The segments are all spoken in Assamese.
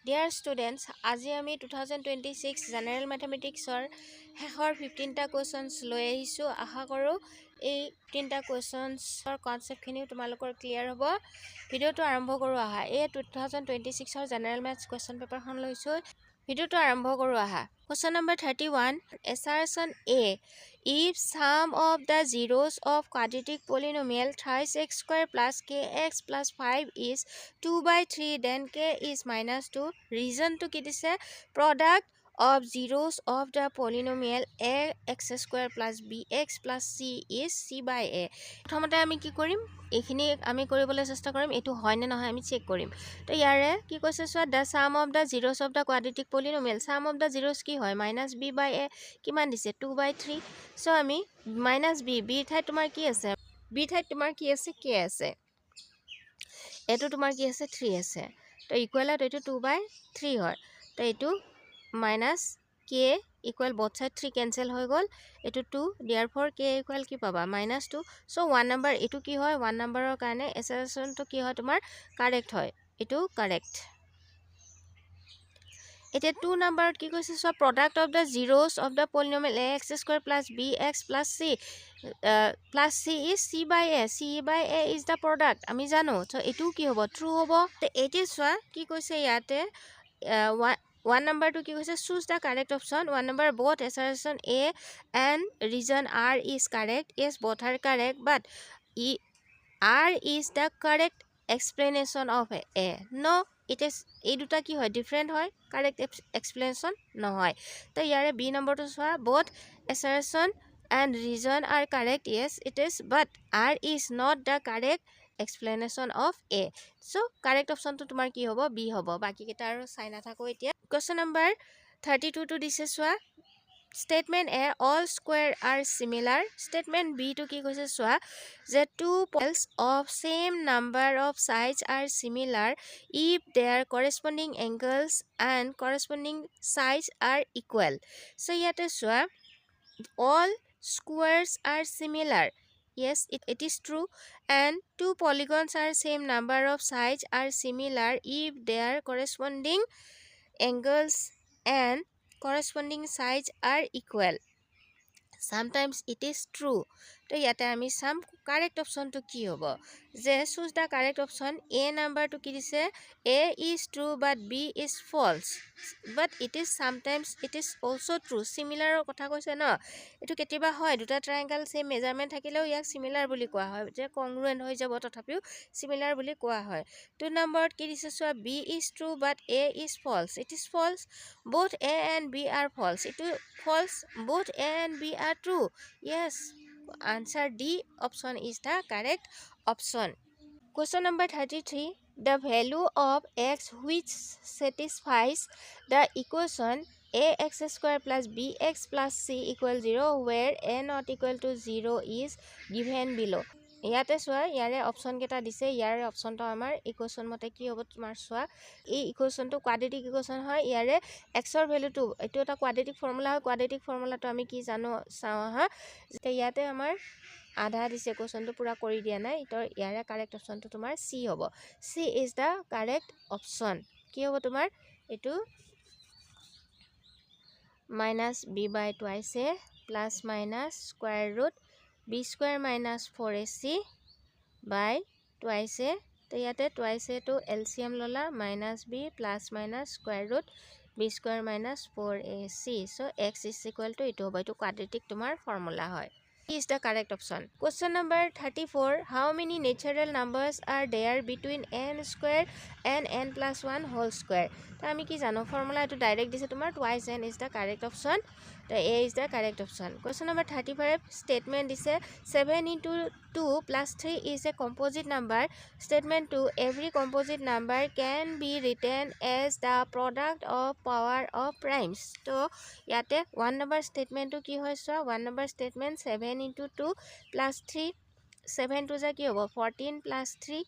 Dear students, আজি আমি 2026 জেনাৰেল মেথমেটিক্সৰ শেষৰ 15টা কোৱেশ্যনছ লৈ আহিছোঁ। আশা কৰোঁ এই 15টা কোৱেশ্যনছৰ কনচেপ্টখিনি তোমালোকৰ ক্লিয়াৰ হ'ব। ভিডিঅ'টো আৰম্ভ কৰোঁ আহা। এই 2026ৰ জেনাৰেল মেথছ কুৱেশ্যন পেপাৰখন লৈছোঁ। ভিডিঅ'টো আৰম্ভ কৰোঁ আহা। Question number 31. Assertion A. If sum of the zeros of quadratic polynomial thrice x square plus kx plus 5 is 2/3, then k is minus 2. Reason to ki dise product of zeros of the polynomial ax square plus bx plus c is c by a. প্ৰথমতে আমি কি কৰিম, এইখিনি আমি কৰিবলৈ চেষ্টা কৰিম, এইটো হয় নে নহয় আমি চেক কৰিম। তো ইয়াৰে কি কৈছে চোৱা, the sum of the zeros of the quadratic polynomial, sum of the zeros কি হয় minus b by a, কিমান দিছে 2/3। সো আমি minus b ঠাইত তোমাৰ কি আছে, b ঠাইত তোমাৰ কি আছে k আছে, এইটো তোমাৰ কি আছে 3 আছে। তো ইকুৱেলত এইটো 2/3 হয়। তো এইটো minus k equal both side 3 cancel হৈ গ'ল, এইটো 2, therefore k ইকুৱেল কি পাবা -2। সো 1 নম্বৰ এইটো কি হয় 1 নম্বৰৰ কাৰণে এছাৰচনটো কি হয় তোমাৰ কাৰেক্ট হয়, এইটো কাৰেক্ট। এতিয়া 2 নম্বৰত কি কৈছে so product of the zeros of the polynomial ax square plus bx plus c is c by a, c by a is the product আমি জানো। সো এইটো কি হ'ব ট্ৰু হ'ব। তো এতিয়া চোৱা কি কৈছে ইয়াতে 1 নম্বৰটো কি কৈছে choose the correct option. 1 number both assertion A and reason R is correct. Yes, both are correct, but R is the correct explanation of A. No, it is এই দুটা কি হয় ডিফারেন্ট হয়, কারেক্ট এক্সপ্লেনেশন নহয়। তো ইয়াৰে বি নম্বৰটো চোৱা both assertion and reason are correct. Yes, it is, but R is not the correct explanation of A. So correct option to তোমাৰ কি হ'ব B হ'ব। বাকি কেইটা আৰু চাই নাথাকো এতিয়া। Question number 32 to দিছে চোৱা, statement A, all square are similar. Statement B to কি কৈছে চোৱা, যে two poles of same number of sides are similar if their corresponding angles and corresponding sides are equal. So ইয়াতে চোৱা all squares are similar. Yes, it is true. And two polygons are same number of sides are similar if their corresponding angles and corresponding sides are equal. Sometimes it is true. তো ইয়াতে আমি সাম কারেক্ট অপশন তো কি হ'ব, যে choose the correct option. A number তো কি দিছে A is true but B is false, but it is sometimes it is also true. সিমিলাৰৰ কথা কৈছে ন, এইটো কেতিয়াবা হয় দুটা ট্ৰায়াঙ্গল সেম মেজাৰমেন্ট থাকিলেও ইয়াক সিমিলাৰ বুলি কোৱা হয়, যে কংগ্ৰুয়েন্ট হৈ যাব তথাপিও সিমিলাৰ বুলি কোৱা হয়। 2 নম্বৰত কি দিছে চোৱা B is true but A is false. It is false. Both A and B are false. Itu false. Both A and B are true. Yes, answer D option is the correct option. Question number 33. The value of x which satisfies the equation ax square plus bx plus c equal 0 where a not equal to 0 is given below. ইয়াতে চোৱা ইয়াৰে অপশন কেইটা দিছে, ইয়াৰে অপশনটো আমাৰ ইকুৱেশ্যন মতে কি হ'ব তোমাৰ চোৱা, এই ইকুৱেশ্যনটো কোৱাড্ৰেটিক ইকুৱেশ্যন হয়। ইয়াৰে এক্সৰ ভ্যালুটো এইটো এটা কোৱাড্ৰেটিক ফৰ্মুলা হয়। কোৱাড্ৰেটিক ফৰ্মুলাটো আমি কি জানো চাওঁ হা, যে ইয়াতে আমাৰ আধা দিছে, কুৱেশ্যনটো পুৰা কৰি দিয়া নাই। তো ইয়াৰে কাৰেক্ট অপশ্যনটো তোমাৰ চি হ'ব। C is the correct option. কি হ'ব তোমাৰ এইটো minus B by twice A plus minus square root B square minus 4ac by twice A. তো ইয়াতে টুৱাইছ এটো এলচিএম ল'লা, minus B plus minus square root B square minus 4ac। So X is equal to এইটো হ'ব, এইটো কোৱাড্ৰেটিক তোমাৰ ফৰ্মুলা হয়। Is the correct option. Question number 34. How many natural numbers are there between n square and n plus 1 whole square? তো আমি কি জানো ফর্মুলা এটো ডাইরেক্ট দিছে তোমার twice n is the correct option. তো A is the correct option. Question number 35. Statement দিছে 7 into 2 plus 3 is a composite number. Statement 2. Every composite number can be written as the product of power of primes. তো ইয়াতে 1 number statement to কি হয় চোৱা, 1 number statement 7 into 2 plus 3, 7 to যা কি হ'ব 14 plus 3,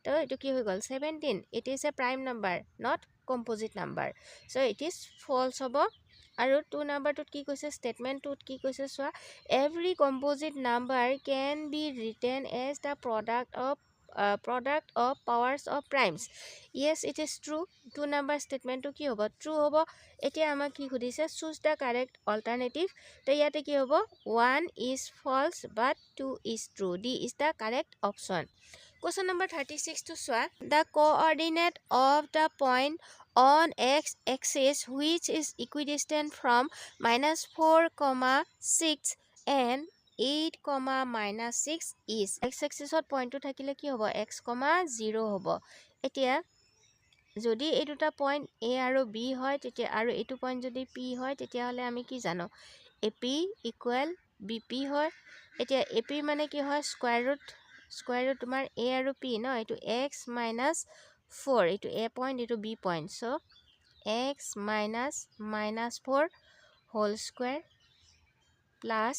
তো এটো কি হৈ গ'ল 17. It is a prime number, not composite number. So it is false হ'ব। আৰু 2 নম্বৰটোত কি কৈছে ষ্টেটমেণ্টটোত কি কৈছে চোৱা, every composite number can be written as the product of product of powers of primes. Yes, it is true. 2 number statement to ki hobo true hobo. Etia ama ki khudise choose the correct alternative. To yate ki hobo 1 is false but 2 is true. D is the correct option. Question number 36 to swa. The coordinate of the point on x axis which is equidistant from -4, 6 and 8, -6 is x axis point to thakile ki hobo x, 0 hobo. Etia যদি এই দুটা পইণ্ট A আৰু B হয় তেতিয়া আৰু এইটো পইণ্ট যদি P হয় তেতিয়াহ'লে আমি কি জানো AP ইকুৱেল BP হয়। এতিয়া AP মানে কি হয় স্কয়াৰ ৰুট তোমাৰ A আৰু P ন এইটো x - 4 এইটো A পইণ্ট এইটো B point so x - 4 whole square plus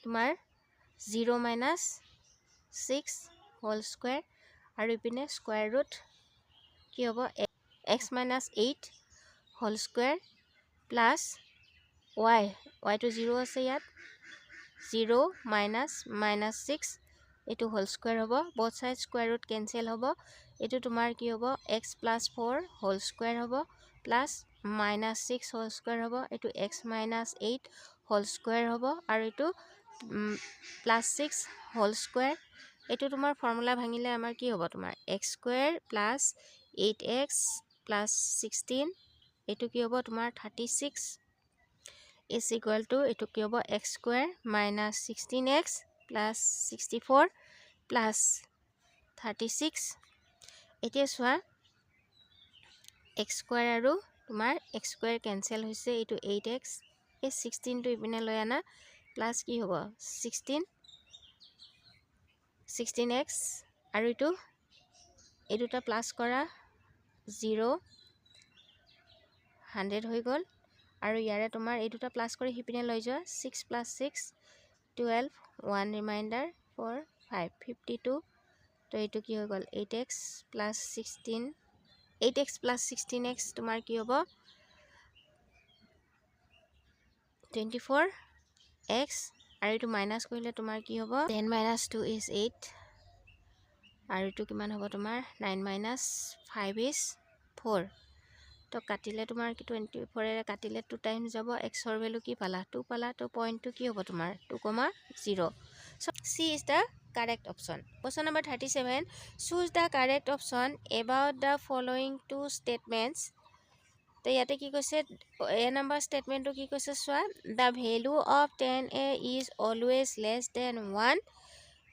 তোমাৰ 0 - 6 হোল স্কয়াৰ আৰু ইপিনে স্কয়াৰ ৰুট কি হ'ব x - 8 whole square plus y to 0 আছে ইয়াত 0 - 6 এটো হোল স্কয়াৰ হ'ব both side square root cancel হ'ব এটো তোমাৰ কি হ'ব x + 4 হোল স্কয়াৰ হ'ব প্লাস -6 হোল স্কয়াৰ হ'ব এটো x - 8 হোল স্কয়াৰ হ'ব আৰু এটো +6 হোল স্কয়াৰ এটো তোমাৰ ফৰ্মুলা ভাঙিলে আমাৰ কি হ'ব তোমাৰ x² + 8x + 16 এটো কি হ'ব তোমাৰ 36 is equal to এটো কি হ'ব x² - 16x + 64 + 36 এতিয়া সোৱা x² আৰু তোমাৰ x² কেনসেল হৈছে এটো 8x এই 16 টো ইপিনে লৈ আনা প্লাস কি হ'ব 16x আৰু এই দুটা প্লাস কৰা 0 100 হৈ গল আৰু ইয়াৰে তোমাৰ এই দুটা প্লাস কৰি হিপিনে লৈ যোৱা 6 + 6 12 1 ৰিমাইন্ডাৰ 4 5 52 তো এইটো কি হৈ গল 8x + 16 8x + 16x তোমাৰ কি হ'ব 24x আৰু এইটো মাইনাস কৰিলে তোমাৰ কি হ'ব 10 - 2 is 8 আৰু এইটো কিমান হ'ব তোমাৰ 9 - 5 is 4 তো কাটিলে তোমাৰ কি 24 এৰে কাটিলে 2 টাইমছ যাব x ৰ ভ্যালু কি পালা 2 পালা তো পইণ্টটো কি হ'ব তোমাৰ 2,0 so C is the correct option. Question number 37 choose the correct option about the following two statements. তো ইয়াতে কি কৈছে A number statement to কি কৈছে সোৱা the value of 10a is always less than 1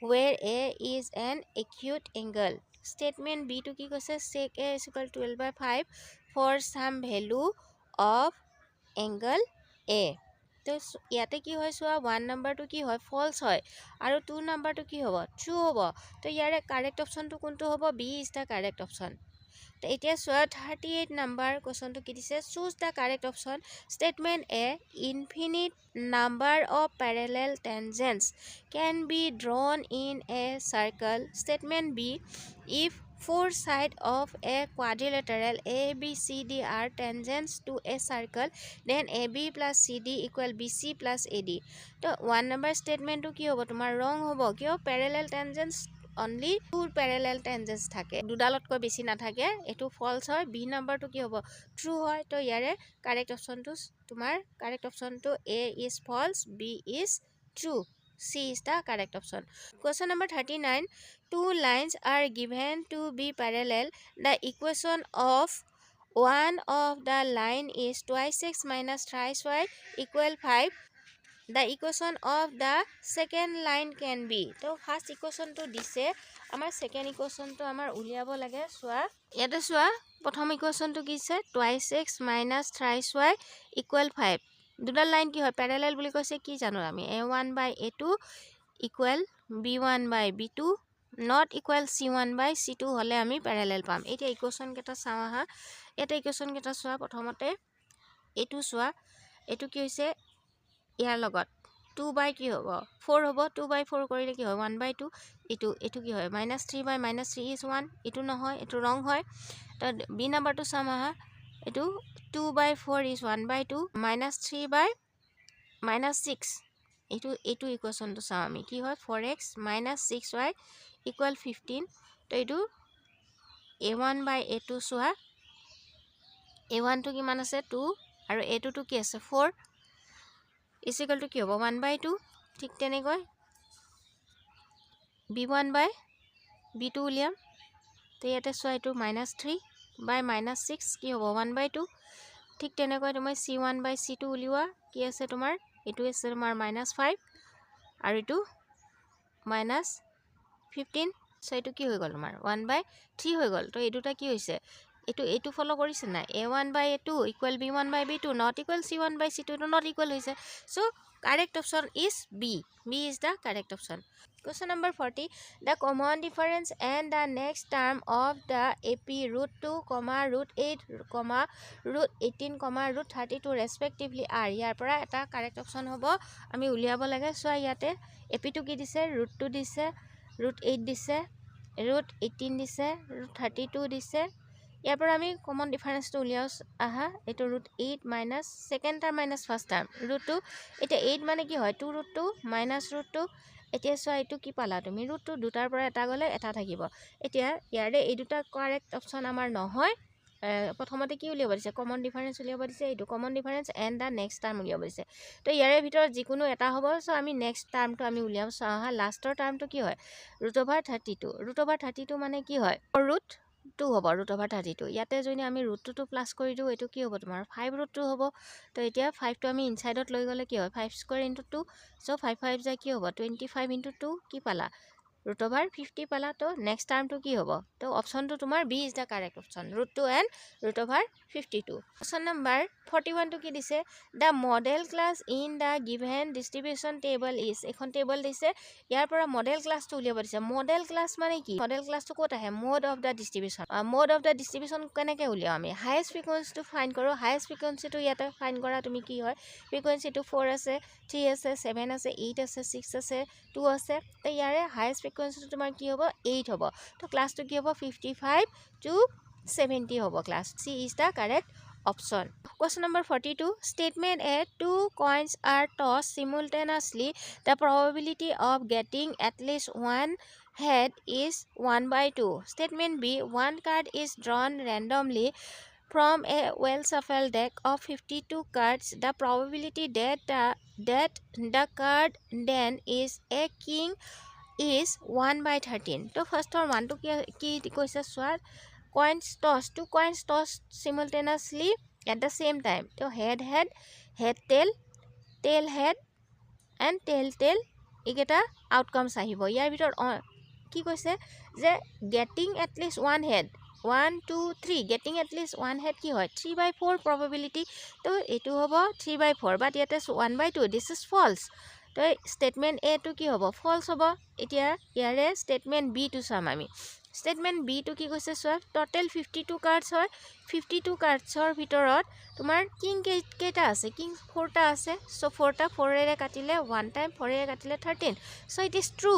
where a is an acute angle. Statement B to কি কৈছে sec a is equal to 12/5 for some value of angle A. তো ইয়াতে কি হয় সোৱা 1 number to কি হয় false হয় আৰু 2 number to কি হ'ব true হ'ব তো ইয়াৰে correct option to কোনটো হ'ব B is the correct option. তো এতিয়া সোৱা 38 number question to কি দিছে choose the correct option. Statement A infinite number of parallel tangents can be drawn in a circle. Statement B if 4 sides of a quadrilateral ABCD are tangents to a circle then AB + CD = BC + AD. তো 1 number statement to কি হ'ব তোমাৰ wrong হ'ব কিয় parallel tangents only 2 parallel tangents থাকে দুডালতকৈ বেছি না থাকে এটো false হয় B number to কি হ'ব true হয় তো ইয়াৰে correct option to তোমাৰ correct option to A is false B is true C is the correct option. Question number 39 two lines are given to be parallel the equation of one of the line is 2x - 3y = 5. The equation of the second line can be. তো first equation to দিছে আমাৰ second equation to আমাৰ উলিয়াব লাগে সোৱা ইয়াতে সোৱা প্ৰথম equation to কিছে 2x - 3y = 5 দুটা লাইন কি হয় প্যারালাল বুলি কৈছে কি জানো আমি a1/a2 = b1/b2 not equal c1/c2 হলে আমি প্যারালাল পাম এটা ইকুয়েশন কেটা চাও হা এটা ইকুয়েশন কেটা সোৱা প্ৰথমতে এটো সোৱা এটো কি হৈছে ইয়াৰ লগত 2 কি হ'ব 4 হ'ব 2/4 কৰিলে কি হয় 1/2 এটো কি হয় -3/-3 is 1 এটো নহয় এটো রং হয় তো বি নাম্বাৰটো চাম হা এটো 2/4 is 1/2 -3/-6 এইটো ইকুৱেশ্যনটো চাওঁ আমি কি হয় 4x - 6y = 15 তো এইটো a1/a2 চোৱা a1 টো কিমান আছে 2 আৰু a2 টো কি আছে 4 = কি হ'ব 1/2 ঠিক তেনেকৈ b1/b2 উলিয়াম তো ইয়াতে চোৱা এইটো -3/-6 কি হ'ব 1/2 ঠিক তেনেকৈ তুমি c1/c2 উলিওৱা কি আছে তোমাৰ এইটো আছে তোমাৰ -5 আৰু এইটো -15 সো এইটো কি হৈ গ'ল তোমাৰ 1/3 হৈ গ'ল তো এই দুটা কি হৈছে এইটো ফলো কৰিছে না a1/a2 = b1/b2 not equal c1/c2 to not equal হৈছে so correct option is b is the correct option. Question number 40 the common difference and the next term of the AP √2, √8, √18, √32 respectively are ইয়াৰ পৰা এটা correct option হ'ব আমি উলিয়াব লাগে চোৱা ইয়াতে AP টো কি দিছে √2 দিছে √8 দিছে √18 দিছে √32 দিছে ইয়াৰ পৰা আমি কমন ডিফাৰেন্সটো উলিয়াও আহা এটো √8 minus second term minus first term √2 এটা 8 মানে কি হয় 2 √2 মাইনাস √2 এতিয়া চোৱা এইটো কি পালা তুমি √2 দুটাৰ পৰা এটা গলে এটা থাকিব এতিয়া ইয়াৰে এই দুটা কাৰেক্ট অপশন আমাৰ নহয় প্ৰথমতে কি উলিয়াব দিছে কমন ডিফাৰেন্স উলিয়াব দিছে এইটো common difference and the next term উলিয়াব দিছে তো ইয়াৰে ভিতৰত যিকোনো এটা হ'ব সো আমি নেক্সট টাৰ্মটো আমি উলিয়াম চোৱা আহা লাষ্টৰ টার্মটো কি হয় √32 √32 মানে কি হয় √2 হ'ব √32 ইয়াতে যদি আমি √2 টো প্লাস কৰি দিও এটো কি হ'ব তোমাৰ 5√2 হ'ব তো এতিয়া 5 টো আমি ইনসাইডত লৈ গলে কি হয় 5² * 2 সো 5 5 যায় কি হ'ব 25 * 2 কি পালা √50 পালা তো নেক্সট টার্ম তো কি হ'ব তো অপশন তো তোমাৰ B is the correct option √2 and √52 question number 41 তো কি দিছে the modal class in the given distribution table is এখন টেবল দিছে ইয়াৰ পৰা মডেল ক্লাস তো উলিয়াব দিছে মডেল ক্লাস মানে কি মডেল ক্লাস তো ক'ত আহে মোড অফ দা ডিস্ট্রিবিউশন কেনেকে উলিয়াও আমি হাইয়েস্ট ফ্রিকোয়েন্সি তো ফাইন্ড কৰো হাইয়েস্ট ফ্ৰিকোয়েন্সি তো ইয়াতে ফাইন্ড কৰা তুমি কি হয় ফ্রিকোয়েন্সি তো 4 আছে 3 আছে 7 আছে 8 আছে 6 আছে 2 আছে তো ইয়াৰে হাইয়েস্ট ফ্ৰিকোয়েন্সি তো তোমাৰ কি হ'ব 8 হ'ব তো ক্লাস তো কি হ'ব 55 to 70 হ'ব class C is the correct option. Question number 42 statement A two coins are tossed simultaneously the probability of getting at least one head is 1/2 statement B one card is drawn randomly from a well shuffled deck of 52 cards the probability that the card then is a king is 1/13 তো ফাৰ্স্টৰ মানটো কি কৈছে সোৱা coins tossed two coins tossed simultaneously at the same time তো head tail head and tail ইগেটা আউটকামস আহিব ইয়াৰ ভিতৰ কি কৈছে যে getting at least one head 1 2 3 getting at least one head কি হয় 3/4 probability তো এটো হ'ব 3/4 বাট ইয়াতে 1/2 this is false তো স্টেটমেন্ট A টো কি হ'ব ফলস হ'ব এতিয়া ইয়াৰে স্টেটমেন্ট B টো চাম আমি স্টেটমেন্ট B টো কি কৈছে সোৱা টোটাল 52 কাৰ্ডছ হয় 52 কাৰ্ডছৰ ভিতৰত তোমাৰ কিং কেটা আছে কিং 4টা আছে সো 4টা 4 এৰে কাটিলে 1 টাইম 4 এৰে কাটিলে 13 so it is true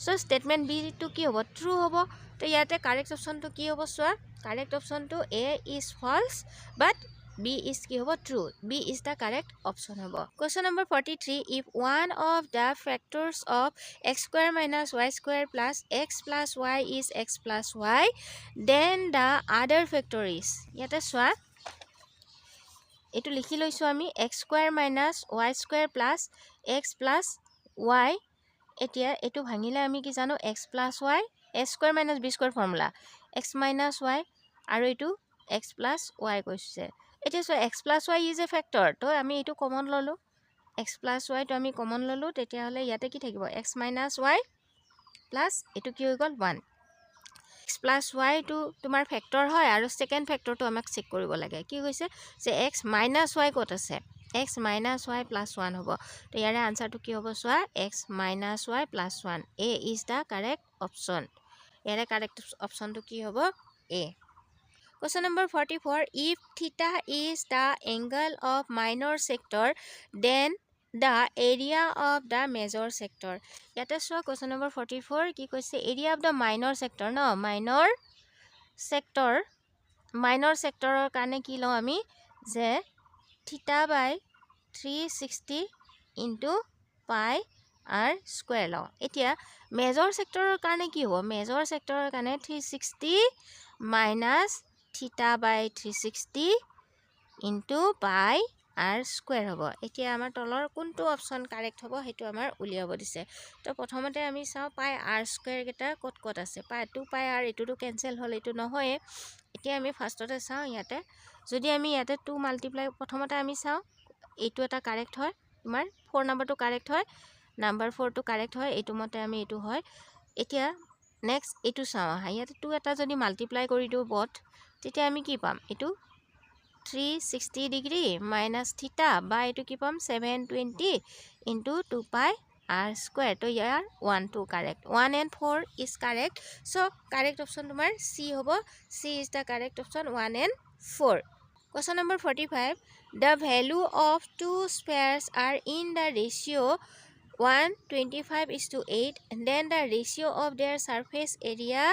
so statement B টো কি হ'ব ট্ৰু হ'ব তো ইয়াতে কাৰেক্ট অপশন তো কি হ'ব সোৱা কারেক্ট অপশন তো A is false but B is কি হ'ব true B is the correct option হ'ব question number 43 if one of the factors of x square minus y square plus x plus y is x plus y then the other factor is ইয়াতে সোৱা এটো লিখি লৈছো আমি x square minus y square plus x plus y এতিয়া এটো ভাঙিলে আমি কি জানো x plus y a square minus b square formula x minus y আৰু এটো x plus y কৈছে এতিয়া so x plus y is a factor তো আমি এটো কমন ললো x plus y তো আমি কমন ললো তেতিয়া হলে ইয়াতে কি থাকিব x minus y plus এটো কি হৈ গল 1 x plus y to তোমাৰ ফ্যাক্টৰ হয় আৰু সেকেন্ড ফ্যাক্টৰটো আমাক চেক কৰিব লাগে কি কৈছে যে x minus y কত আছে x minus y plus 1 হ'ব তো ইয়াৰে আনসাৰটো কি হ'ব সোৱা x minus y plus 1 A is the correct option ইয়াৰে কারেক্ট অপশনটো কি হ'ব A Question number 44 if theta is the angle of minor sector then the area of the major sector yata so question number 44 ki koise area of the minor sector no minor sector kane ki lo ami je theta by 360 into পাই r স্কোয়াৰ লওঁ এতিয়া মেজৰ সেক্টৰৰ কাৰণে কি হ'ব মেজৰ সেক্টৰৰ কাৰণে 360 মাইনাছ থিটা বাই 360 ইনটু পাই r স্কোয়াৰ হ'ব এতিয়া আমাৰ তলৰ কোনটো অপচন কাৰেক্ট হ'ব সেইটো আমাৰ উলিয়াব দিছে তো প্ৰথমতে আমি চাওঁ পাই r স্কোয়াৰ কেইটা ক'ত ক'ত আছে পাই 2 পাই r এটোটো কেনসেল হ'ল এটো নহয় এতিয়া আমি ফাৰ্ষ্টতে চাওঁ ইয়াতে যদি আমি ইয়াতে 2 মাল্টিপ্লাই প্ৰথমতে আমি চাওঁ এইটো এটা কাৰেক্ট হয় তোমাৰ 4 নম্বৰটো কাৰেক্ট হয় নাম্বাৰ 4 টো কাৰেক্ট হয় এইটো মতে আমি এইটো হয় এতিয়া নেক্সট এইটো চাওঁ ইয়াতে 2 এটা যদি মাল্টিপ্লাই কৰি দিও বট তেতিয়া আমি কি পাম এইটো 360 ডিগ্ৰী মাইনাছ থিটা বা এইটো কি পাম 720 ইনটু 2 পাই r স্কোয়াৰ তো ইয়াৰ 1 2 correct 1 and 4 is correct so correct option তোমাৰ c হ'ব c is the correct option 1 and 4 question number 45 the value of two spheres are in the ratio 1:25:8 then the ratio of their surface area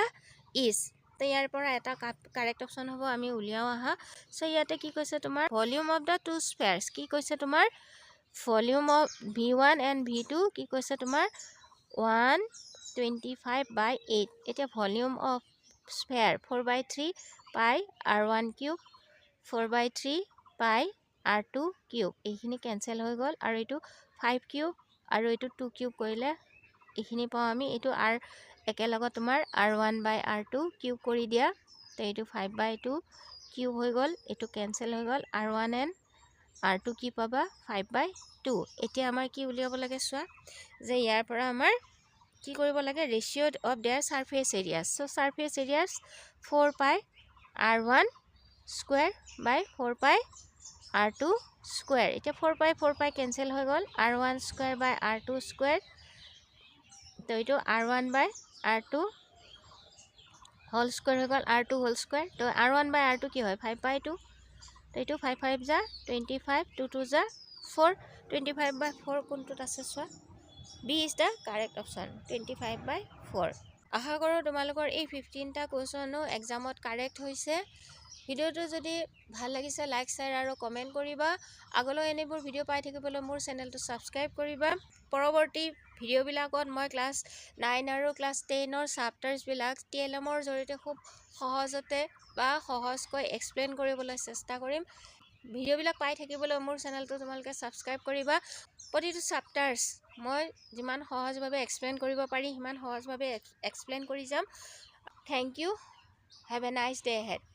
is তো ইয়াৰ পৰা এটা কাৰেক্ট অপচন হ'ব আমি উলিয়াও আহা সো ইয়াতে কি কৈছে তোমাৰ ভলিউম অফ দা টু স্পেয়াৰ্স কি কৈছে তোমাৰ volume of v1 and v2 কি কৈছে তোমাৰ 1:25/8 এতিয়া ভলিউম অফ স্পেয়াৰ 4/3 পাই r1 কিউব 4/3 পাই r2 কিউব এইখিনি কেনসেল হৈ গল আৰু এইটো 5 কিউব আৰু এইটো 2 কিউব কৰিলে এইখিনি পাও আমি এইটো r একেলগে তোমাৰ r1/r2 কিউব কৰি দিয়া তো এইটো 5/2 কিউব হৈ গল এইটো কেনসেল হৈ গল r1 and r2 কি পাবা 5/2 এতিয়া আমাৰ কি উলিয়াব লাগে চোৱা যে ইয়াৰ পৰা আমাৰ কি কৰিব লাগে ratio of their surface areas so surface areas 4 pi r1 square বাই 4 পাই r2 স্কয়ার এটা 4 পাই কেনসেল হৈ গল r1 স্কয়ার বাই r2 স্কয়ার তো এইটো r1 বাই r2 হোল স্কয়ার হৈ গল r2 হোল স্কয়ার তো r1 বাই r2 কি হয় 5/2 তো এইটো 5 5 যা 25 2 2 যা 4 25/4 কোনটোত আছে চোৱা B is the correct option 25/4 আশা কৰো তোমালোকৰ এই 15টা কোৱেশ্যনো এক্সামত কাৰেক্ট হৈছে ভিডিওটো যদি ভাল লাগিছে লাইক শেয়াৰ আৰু কমেন্ট কৰিবা আগলৈ এনেবোৰ ভিডিও পাই থাকিবলৈ মোৰ চেনেলটো সাবস্ক্ৰাইব কৰিবা পৰৱৰ্তী ভিডিওবিলাকত মই ক্লাস 9 আৰু ক্লাস 10 ৰ চাপ্টাৰছ বিলাক TLM ৰ জৰিয়তে খুব সহজতে বা সহজকৈ এক্সপ্লেইন কৰিবলৈ চেষ্টা কৰিম ভিডিওবিলাক পাই থাকিবলৈ মোৰ চেনেলটো তোমালোকে সাবস্ক্ৰাইব কৰিবা প্ৰতিটো চাপ্টাৰছ মই যিমান সহজভাৱে এক্সপ্লেইন কৰিব পাৰি হিমান সহজভাৱে এক্সপ্লেইন কৰি যাম thank you have a nice day ahead